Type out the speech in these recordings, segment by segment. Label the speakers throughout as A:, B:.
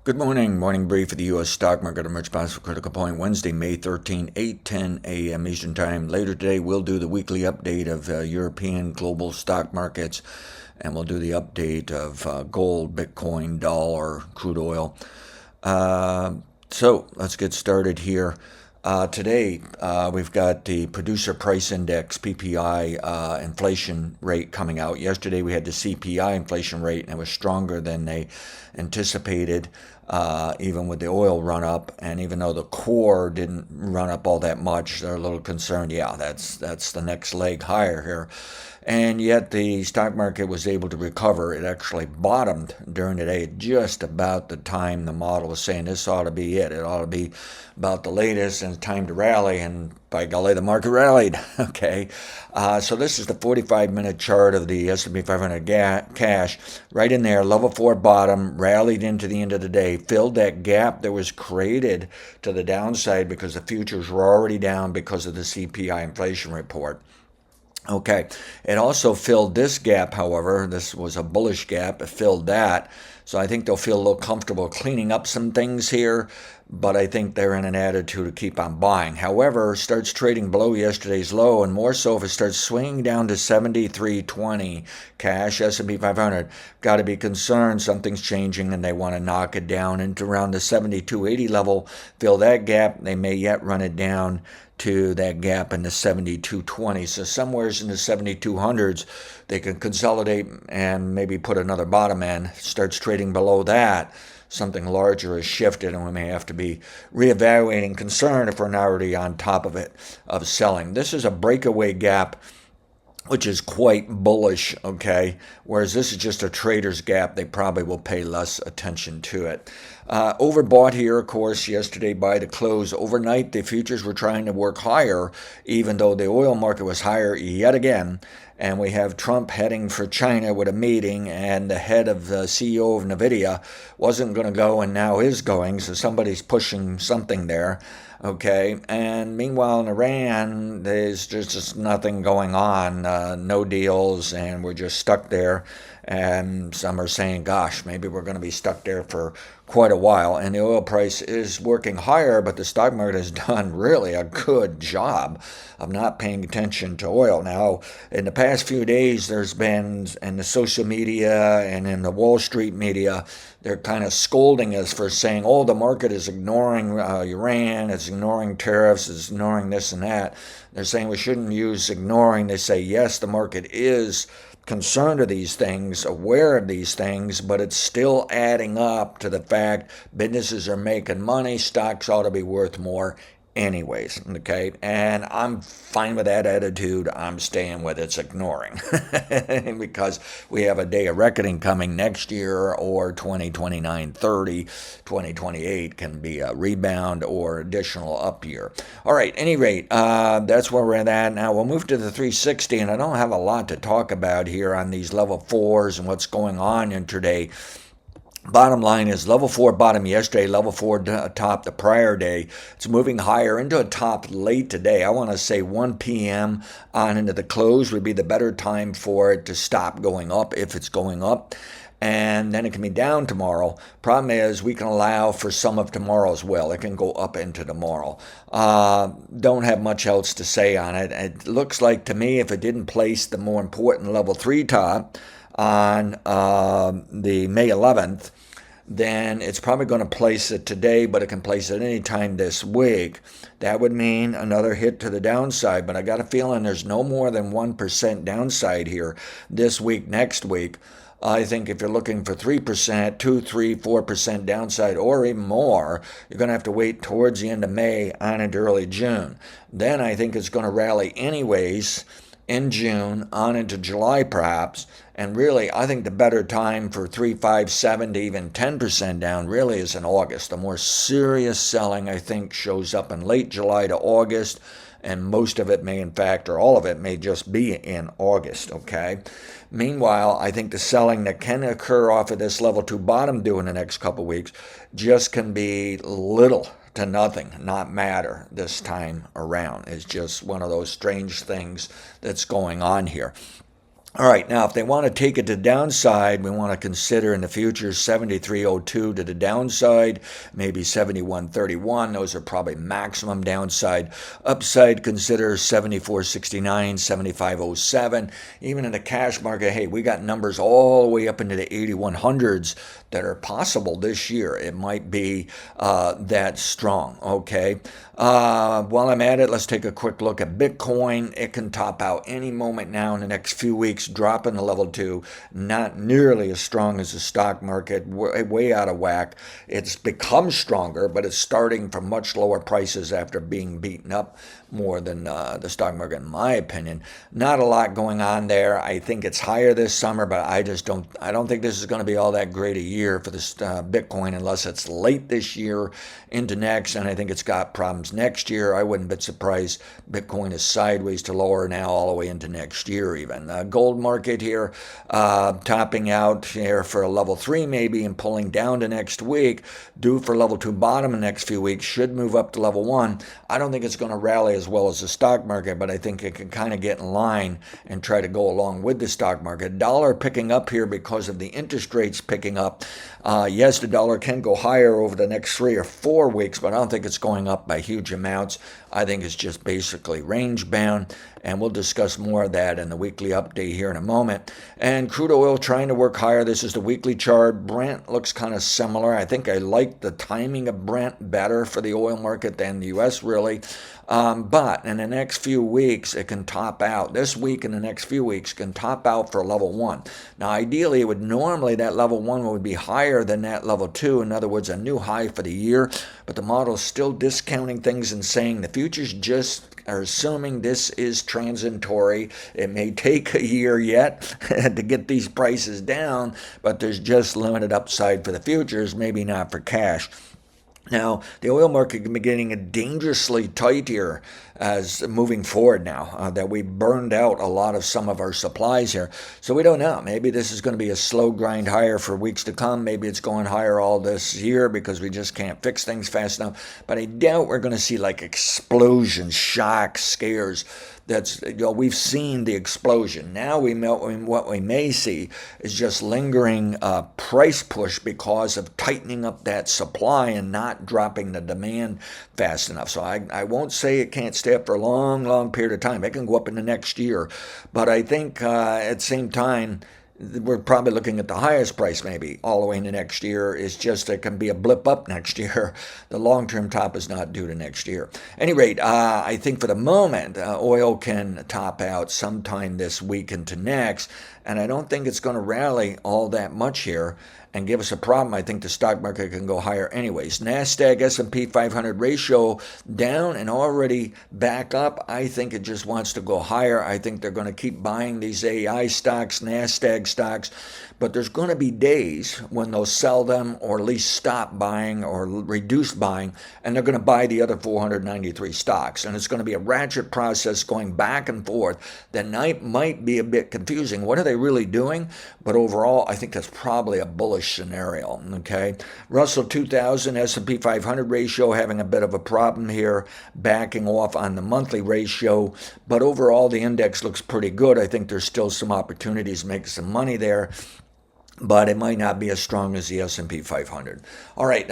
A: Good morning. Morning brief of the U.S. stock market emerged positive critical point Wednesday, May 13, 8:10 a.m. Eastern Time. Later today, we'll do the weekly update of European global stock markets, and we'll do the update of gold, Bitcoin, dollar, crude oil. So let's get started here. Today, we've got the producer price index, PPI, inflation rate coming out. Yesterday, we had the CPI inflation rate, and it was stronger than they anticipated, even with the oil run up. And even though the core didn't run up all that much, they're a little concerned. Yeah, that's the next leg higher here. And yet the stock market was able to recover. It actually bottomed during the day just about the time the model was saying this ought to be it. It ought to be about the latest and it's time to rally. And by golly, the market rallied. Okay. So this is the 45-minute chart of the S&P 500 cash. Right in there, level 4 bottom, rallied into the end of the day, filled that gap that was created to the downside because the futures were already down because of the CPI inflation report. Okay, it also filled this gap, however. This was a bullish gap. It filled that. So I think they'll feel a little comfortable cleaning up some things here, but I think they're in an attitude to keep on buying. However, starts trading below yesterday's low, and more so if it starts swinging down to 73.20 cash, S&P 500. Got to be concerned something's changing, and they want to knock it down into around the 72.80 level, fill that gap. They may yet run it down to that gap in the 72.20. So somewheres in the 7200s, they can consolidate and maybe put another bottom in. Starts trading below that, something larger has shifted, and we may have to be reevaluating concern if we're not already on top of it, of selling. This is a breakaway gap, which is quite bullish, okay? Whereas this is just a trader's gap, they probably will pay less attention to it. Overbought here, of course, yesterday by the close. Overnight, the futures were trying to work higher, even though the oil market was higher yet again. And we have Trump heading for China with a meeting, and the head of the CEO of NVIDIA wasn't going to go and now is going, so somebody's pushing something there. Okay, and meanwhile in Iran, there's just nothing going on, no deals, and we're just stuck there. And some are saying, gosh, maybe we're going to be stuck there for quite a while. And the oil price is working higher, but the stock market has done really a good job of not paying attention to oil. Now, in the past few days, there's been, in the social media and in the Wall Street media, they're kind of scolding us for saying, oh, the market is ignoring Iran, it's ignoring tariffs, it's ignoring this and that. They're saying we shouldn't use ignoring. They say, yes, the market is concerned of these things, aware of these things, but it's still adding up to the fact businesses are making money, stocks ought to be worth more anyways, okay? And I'm fine with that attitude. I'm staying with it's ignoring because we have a day of reckoning coming next year, or 2029, 30, 2028 can be a rebound or additional up year. All right, any rate, that's where we're at. Now we'll move to the 360, and I don't have a lot to talk about here on these level 4s and what's going on intraday. Bottom line is level 4 bottom yesterday, level 4 top the prior day. It's moving higher into a top late today. I want to say 1 p.m. on into the close would be the better time for it to stop going up if it's going up. And then it can be down tomorrow. Problem is we can allow for some of tomorrow as well. It can go up into tomorrow. Don't have much else to say on it. It looks like to me if it didn't place the more important level 3 top on the May 11th, then it's probably going to place it today, but it can place it any time this week. That would mean another hit to the downside, but I got a feeling there's no more than 1% downside here this week, next week. I think if you're looking for 3%, 2, 3, 4% downside, or even more, you're going to have to wait towards the end of May on into early June. Then I think it's going to rally anyways in June on into July perhaps. And really, I think the better time for 3, 5, 7 to even 10% down really is in August. The more serious selling, I think, shows up in late July to August, and most of it may, in fact, or all of it may just be in August, okay? Meanwhile, I think the selling that can occur off of this level 2 bottom due in the next couple weeks just can be little to nothing, not matter this time around. It's just one of those strange things that's going on here. All right, now if they want to take it to the downside, we want to consider in the future 73.02 to the downside, maybe 71.31. Those are probably maximum downside. Upside, consider 74.69, 75.07. Even in the cash market, hey, we got numbers all the way up into the 8100s that are possible this year. It might be that strong, okay? While I'm at it, let's take a quick look at Bitcoin. It can top out any moment now in the next few weeks, dropping to level 2. Not nearly as strong as the stock market, way out of whack. It's become stronger, but it's starting from much lower prices after being beaten up more than the stock market, in my opinion. Not a lot going on there. I think it's higher this summer, but I don't think this is going to be all that great a year for this Bitcoin unless it's late this year into next, and I think it's got problems next year. I wouldn't be surprised Bitcoin is sideways to lower now all the way into next year even. Gold market here topping out here for a level 3 maybe and pulling down to next week, due for level 2 bottom in the next few weeks, should move up to level 1. I don't think it's going to rally as well as the stock market, but I think it can kind of get in line and try to go along with the stock market. Dollar picking up here because of the interest rates picking up. Yes, the dollar can go higher over the next 3 or 4 weeks, but I don't think it's going up by huge amounts. I think it's just basically range bound, and we'll discuss more of that in the weekly update here in a moment. And crude oil trying to work higher. This is the weekly chart. Brent looks kind of similar. I think I like the timing of Brent better for the oil market than the U.S. really. But in the next few weeks, it can top out. This week and the next few weeks can top out for level 1. Now, ideally, it would normally that level 1 would be higher than that level 2. In other words, a new high for the year. But the model is still discounting things and saying the futures just are assuming this is transitory. It may take a year yet to get these prices down, but there's just limited upside for the futures, maybe not for cash. Now, the oil market can be getting dangerously tight here as moving forward now that we burned out a lot of some of our supplies here. So we don't know. Maybe this is going to be a slow grind higher for weeks to come. Maybe it's going higher all this year because we just can't fix things fast enough. But I doubt we're going to see like explosions, shocks, scares. We've seen the explosion. Now what we may see is just lingering price push because of tightening up that supply and not dropping the demand fast enough. So I won't say it can't stay up for a long, long period of time. It can go up in the next year. But I think at the same time, we're probably looking at the highest price maybe all the way into next year. It's just it can be a blip up next year. The long-term top is not due to next year. At any rate, I think for the moment, oil can top out sometime this week into next, and I don't think it's going to rally all that much here and give us a problem. I think the stock market can go higher anyways. NASDAQ, S&P 500 ratio down and already back up. I think it just wants to go higher. I think they're going to keep buying these AI stocks, NASDAQ stocks, but there's going to be days when they'll sell them or at least stop buying or reduce buying, and they're going to buy the other 493 stocks. And it's going to be a ratchet process going back and forth that might be a bit confusing. What are they really doing? But overall, I think that's probably a bullish scenario, okay? Russell 2000, S&P 500 ratio having a bit of a problem here, backing off on the monthly ratio, but overall the index looks pretty good. I think there's still some opportunities to make some money there, but it might not be as strong as the S&P 500. All right,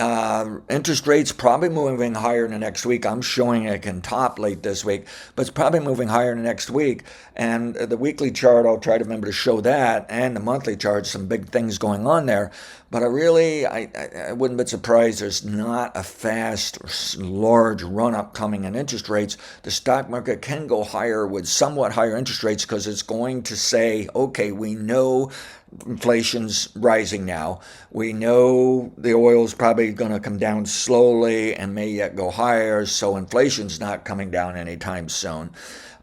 A: interest rates probably moving higher in the next week. I'm showing it can top late this week, but it's probably moving higher in the next week. And the weekly chart, I'll try to remember to show that, and the monthly chart, some big things going on there. But I wouldn't be surprised there's not a fast, large run-up coming in interest rates. The stock market can go higher with somewhat higher interest rates because it's going to say, okay, we know inflation's rising now. We know the oil's probably going to come down slowly and may yet go higher, so inflation's not coming down anytime soon.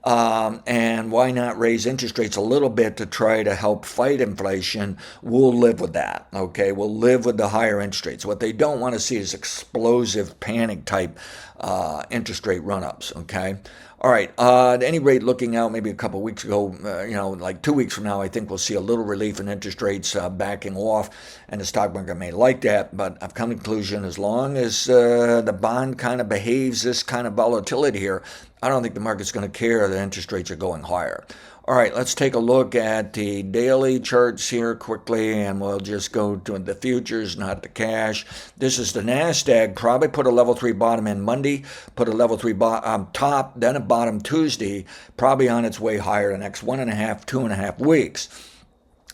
A: And why not raise interest rates a little bit to try to help fight inflation? We'll live with that, okay? We'll live with the higher interest rates. What they don't want to see is explosive panic type interest rate run-ups, okay? All right, at any rate, looking out maybe a couple of weeks ago, like 2 weeks from now, I think we'll see a little relief in interest rates backing off, and the stock market may like that, but I've come to the conclusion as long as the bond kind of behaves this kind of volatility here, I don't think the market's going to care that interest rates are going higher. All right, let's take a look at the daily charts here quickly, and we'll just go to the futures, not the cash. This is the NASDAQ. Probably put a level 3 bottom in Monday, put a level 3 top, then a bottom Tuesday, probably on its way higher the next 1.5, 2.5 weeks.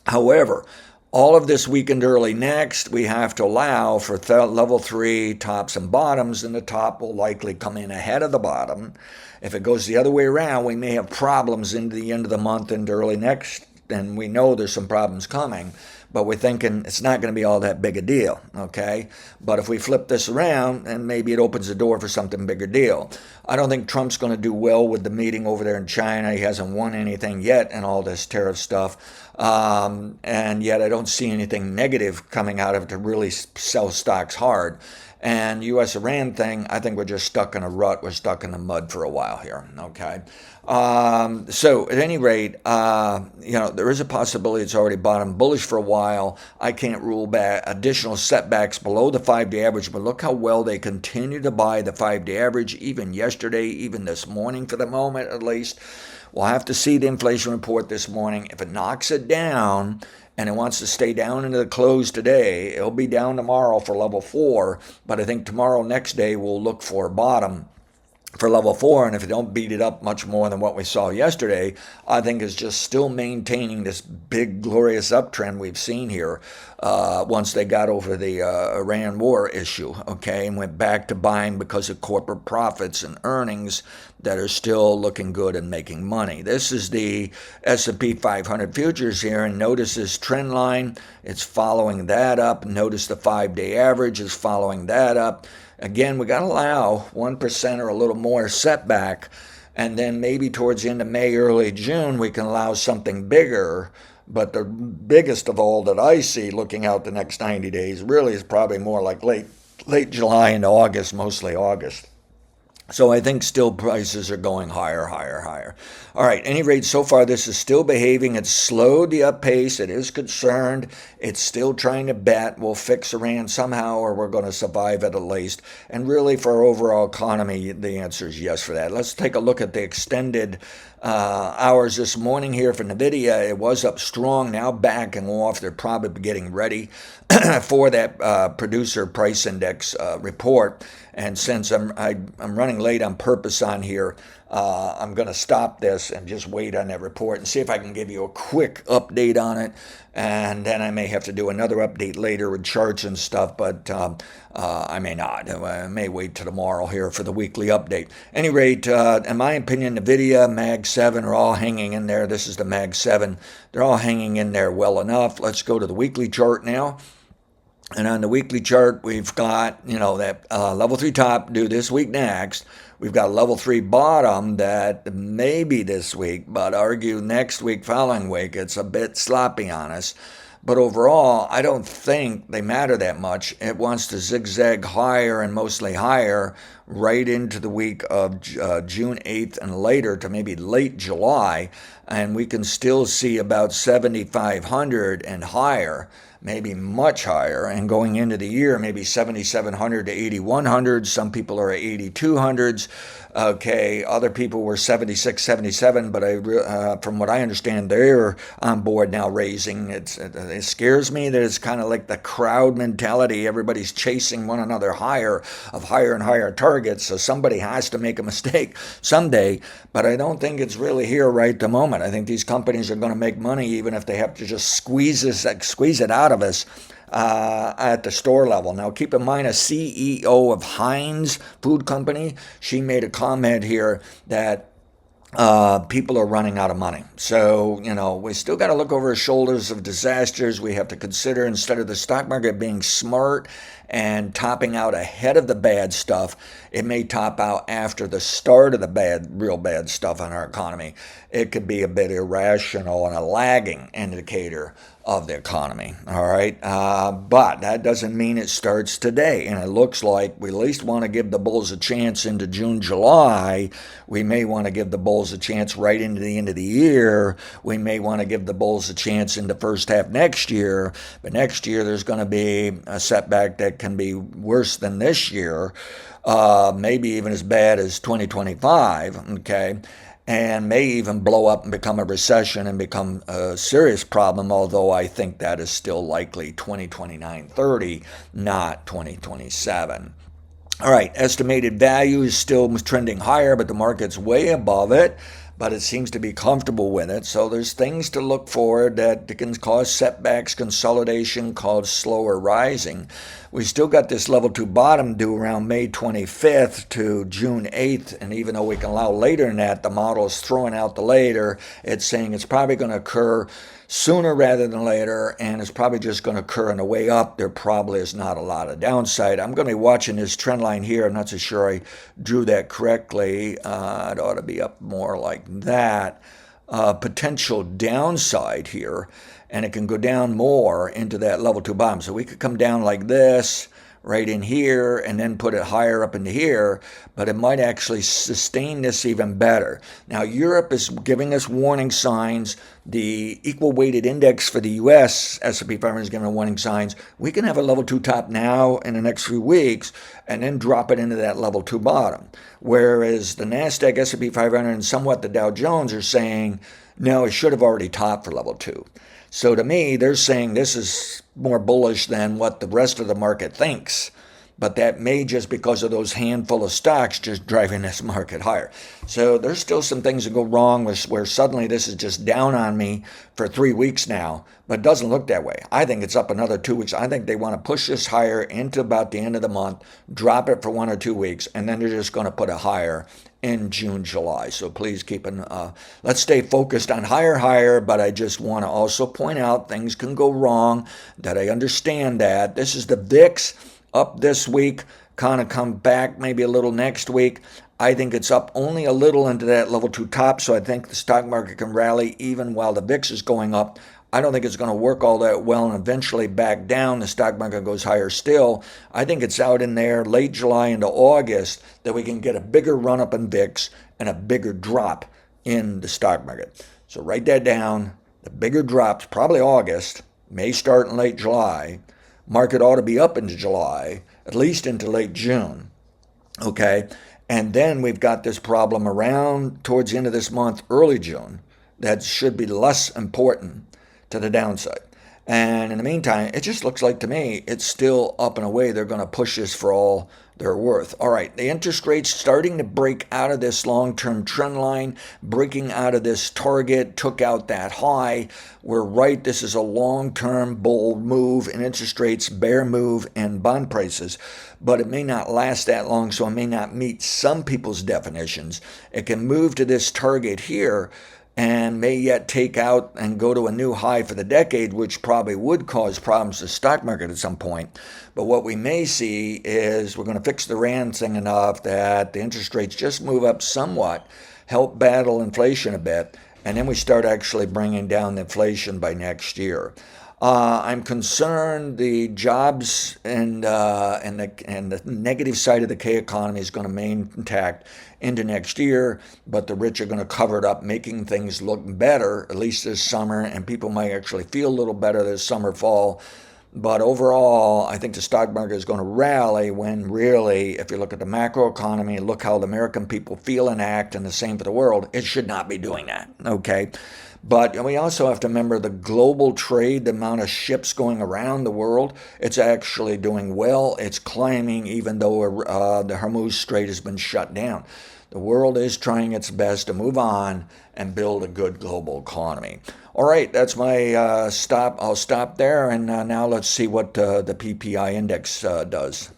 A: However, all of this weakened early next, we have to allow for level 3 tops and bottoms, and the top will likely come in ahead of the bottom. If it goes the other way around, we may have problems into the end of the month and early next, and we know there's some problems coming, but we're thinking it's not going to be all that big a deal, okay? But if we flip this around, then maybe it opens the door for something bigger deal. I don't think Trump's going to do well with the meeting over there in China. He hasn't won anything yet in all this tariff stuff. And yet I don't see anything negative coming out of it to really sell stocks hard. And U.S.-Iran thing, I think we're just stuck in a rut. We're stuck in the mud for a while here, okay? So at any rate, there is a possibility it's already bottomed bullish for a while. I can't rule back additional setbacks below the 5-day average, but look how well they continue to buy the 5-day average, even yesterday, even this morning for the moment at least. We'll have to see the inflation report this morning. If it knocks it down, and it wants to stay down into the close today, it'll be down tomorrow for level 4, but I think tomorrow, next day, we'll look for a bottom for level 4, and if it don't beat it up much more than what we saw yesterday, I think it's just still maintaining this big, glorious uptrend we've seen here once they got over the Iran war issue, okay, and went back to buying because of corporate profits and earnings that are still looking good and making money. This is the S&P 500 futures here, and notice this trend line. It's following that up. Notice the 5-day average is following that up. Again, we got to allow 1% or a little more setback, and then maybe towards the end of May, early June, we can allow something bigger. But the biggest of all that I see looking out the next 90 days really is probably more like late July into August, mostly August. So I think still prices are going higher, higher, higher. All right, at any rate, so far this is still behaving. It's slowed the up pace. It is concerned. It's still trying to bet we'll fix Iran somehow or we're going to survive at least. And really for our overall economy, the answer is yes for that. Let's take a look at the extended hours this morning here for NVIDIA. It was up strong, now backing off. They're probably getting ready for that producer price index report. And since I'm running late on purpose on here, I'm going to stop this and just wait on that report and see if I can give you a quick update on it. And then I may have to do another update later with charts and stuff, but I may not. I may wait till tomorrow here for the weekly update. Any rate, in my opinion, NVIDIA, Mag 7 are all hanging in there. This is the Mag 7. They're all hanging in there well enough. Let's go to the weekly chart now. And on the weekly chart, we've got, that level 3 top due this week next. We've got a level 3 bottom that maybe this week, but argue next week, following week. It's a bit sloppy on us. But overall, I don't think they matter that much. It wants to zigzag higher and mostly higher right into the week of June 8th and later to maybe late July. And we can still see about 7,500 and higher, maybe much higher, and going into the year, maybe 7,700 to 8,100. Some people are at 8,200s. Okay, other people were 76, 77, but from what I understand, they're on board now raising. It scares me that it's kind of like the crowd mentality. Everybody's chasing one another higher and higher targets, so somebody has to make a mistake someday, but I don't think it's really here right at the moment. I think these companies are going to make money even if they have to just squeeze it out of us at the store level. Now, keep in mind, a CEO of Heinz Food Company, she made a comment here that people are running out of money. So, we still got to look over our shoulders of disasters. We have to consider, instead of the stock market being smart and topping out ahead of the bad stuff, it may top out after the start of the real bad stuff on our economy. It could be a bit irrational and a lagging indicator of the economy, all right? But that doesn't mean it starts today. And it looks like we at least want to give the bulls a chance into June, July. We may want to give the bulls a chance right into the end of the year. We may want to give the bulls a chance in the first half next year. But next year, there's going to be a setback that can be worse than this year, maybe even as bad as 2025, okay? and may even blow up and become a recession and become a serious problem, although I think that is still likely 2029-30, not 2027. All right, estimated value is still trending higher, but the market's way above it, but it seems to be comfortable with it. So there's things to look for that can cause setbacks, consolidation, cause slower rising. We still got this level 2 bottom due around May 25th to June 8th, and even though we can allow later than that, the model is throwing out the later. It's saying it's probably going to occur sooner rather than later, and it's probably just going to occur on the way up. There probably is not a lot of downside. I'm going to be watching this trend line here. I'm not so sure I drew that correctly. It ought to be up more like that. Potential downside here, and it can go down more into that level 2 bottom. So we could come down like this, right in here, and then put it higher up into here, but it might actually sustain this even better. Now, Europe is giving us warning signs. The equal weighted index for the U.S. S&P 500 is giving warning signs. We can have a level 2 top now in the next few weeks and then drop it into that level 2 bottom. Whereas the NASDAQ, S&P 500, and somewhat the Dow Jones are saying, no, it should have already topped for level 2. So to me, they're saying this is more bullish than what the rest of the market thinks. But that may just because of those handful of stocks just driving this market higher. So there's still some things that go wrong where suddenly this is just down on me for 3 weeks now, but it doesn't look that way. I think it's up another 2 weeks. I think they want to push this higher into about the end of the month, drop it for 1 or 2 weeks, and then they're just going to put it higher in June, July. So please let's stay focused on higher, but I just want to also point out things can go wrong, that I understand that. This is the VIX up this week, kind of come back maybe a little next week. I think it's up only a little into that level 2 top, so I think the stock market can rally even while the VIX is going up. I don't think it's going to work all that well and eventually back down. The stock market goes higher still. I think it's out in there late July into August that we can get a bigger run up in VIX and a bigger drop in the stock market. So write that down. The bigger drops, probably August, may start in late July. Market ought to be up into July, at least into late June. Okay? And then we've got this problem around towards the end of this month, early June, that should be less important to the downside. And in the meantime, it just looks like to me it's still up and away. They're going to push this for all they're worth. All right, the interest rates starting to break out of this long-term trend line, breaking out of this target, took out that high. We're right, this is a long-term bull move in interest rates, bear move in bond prices, but it may not last that long, so it may not meet some people's definitions. It can move to this target here and may yet take out and go to a new high for the decade, which probably would cause problems to the stock market at some point. But what we may see is we're going to fix the RAND thing enough that the interest rates just move up somewhat, help battle inflation a bit, and then we start actually bringing down the inflation by next year. I'm concerned the jobs and the negative side of the K economy is going to remain intact into next year, but the rich are going to cover it up, making things look better, at least this summer, and people might actually feel a little better this summer, fall. But overall, I think the stock market is going to rally when really, if you look at the macro economy, look how the American people feel and act, and the same for the world, it should not be doing that, okay? But we also have to remember the global trade, the amount of ships going around the world, it's actually doing well. It's climbing even though the Hormuz Strait has been shut down. The world is trying its best to move on and build a good global economy. All right, that's my stop. I'll stop there, and now let's see what the PPI index does.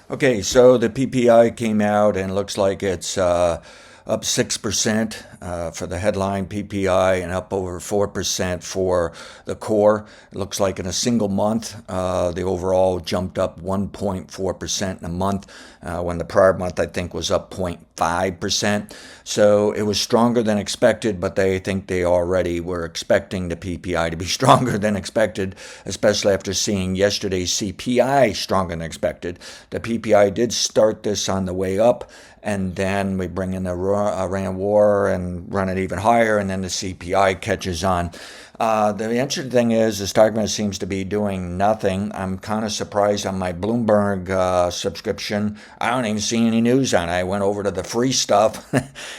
A: Okay, so the PPI came out and looks like it's up 6% for the headline PPI and up over 4% for the core. It looks like in a single month, the overall jumped up 1.4% in a month when the prior month, I think, was up 0.5%. So it was stronger than expected, but they think they already were expecting the PPI to be stronger than expected, especially after seeing yesterday's CPI stronger than expected. The PPI did start this on the way up, and then we bring in the Iran war and and run it even higher, and then the CPI catches on. The interesting thing is the stock market seems to be doing nothing. I'm kind of surprised on my Bloomberg subscription. I don't even see any news on it. I went over to the free stuff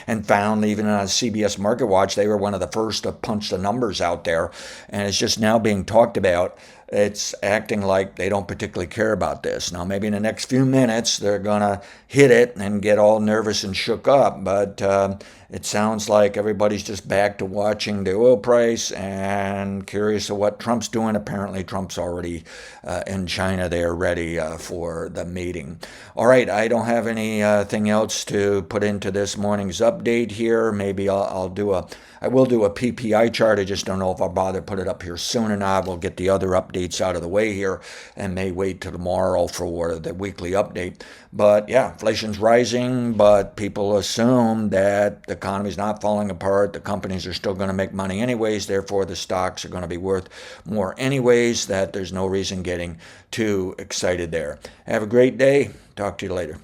A: and found even on CBS Market Watch, they were one of the first to punch the numbers out there. And it's just now being talked about. It's acting like they don't particularly care about this. Now, maybe in the next few minutes, they're going to hit it and get all nervous and shook up. But it sounds like everybody's just back to watching the oil price and curious of what Trump's doing. Apparently, Trump's already in China there ready for the meeting. All right, I don't have anything else to put into this morning's update here. Maybe I will do a PPI chart. I just don't know if I'll bother put it up here soon or not. We'll get the other updates out of the way here and may wait till tomorrow for the weekly update. But yeah, inflation's rising, but people assume that the economy's not falling apart. The companies are still going to make money anyways. Therefore, the stocks are going to be worth more anyways, that there's no reason getting too excited there. Have a great day. Talk to you later.